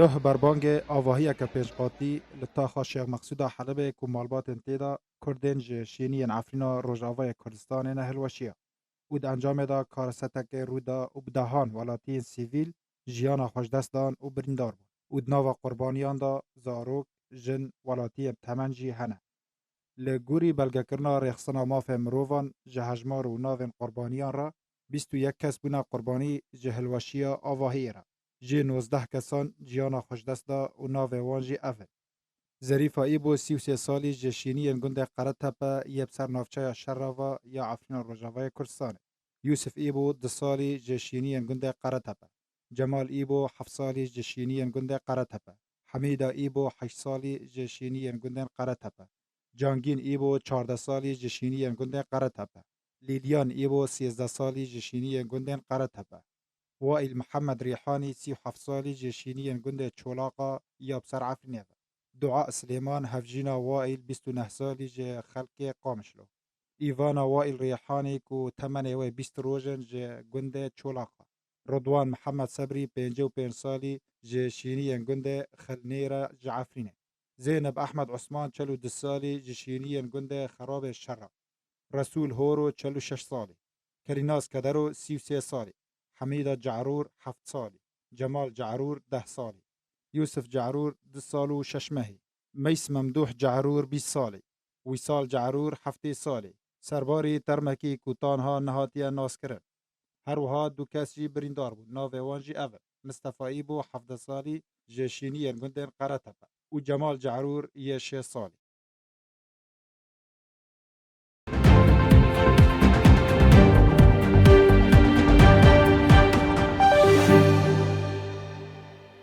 ده بربانگ آواهی که پیشقاتی لطاخا شیخ مقصود حلب که مالبات انتیدا کردین شینی عفرینا روژاوای کردستان نهلوشیه ود انجام دا کارستک رودا و بدهان ولاتین سیویل جیانا خوشدستان و بریندار بود ود ناوا قربانیان دا زاروک جن ولاتی تمنجی هنه لگوری بلگکرنا ریخصنا ماف مروفان جهجمار و ناوین قربانیان را 21 کس بونا قربانی جهلوشیه آواهی را جی 19 کسان جیانا خوشدست دا و ناو وانجی افل ظریفا ایبو 33 سالی جشینی گنده قرطپه یب سر نافچه شراوا یا عفرین روژاوای کردستان یوسف ایبو 2 سالی جشینی گنده قرطپه جمال ایبو 7 سالی جشینی گنده قرطپه حمیدا ایبو 8 سالی جشینی گنده قرطپه جانگین ایبو 14 سالی جشینی گنده قرطپه لیلیان ایبو 13 سالی جشینی گنده قرطپه وائل محمد ريحاني 37 سالي جيشينيا جندة شولاقة يابسر عفرينيفا دعاء سليمان هفجينا وائل 29 سالي جي خلقي قامشلو إيفانا وائل ريحاني كو 28 روجن جي جندة شولاقة رضوان محمد صبري 55 سالي جيشينيا جندة خلنيرة جعفرينة زينب أحمد عثمان 42 سالي جيشينيا جندة خراب الشرق رسول هورو 46 سالي كريناس كدرو 33 سالي حميدة جعرور 7 سالي جمال جعرور 10 سالي يوسف جعرور 2 سال و 6 ماهي ميس ممدوح جعرور 20 سالي وصال جعرور 7 سالي سرباري ترمكي كوتانها نهاتيا ناس كرن هروها دو كاسجي بريندار بو ناوي وانجي أفل مصطفى إيبو 7 سالي جيشيني الجندن قرطبة وجمال جعرور 6 سالي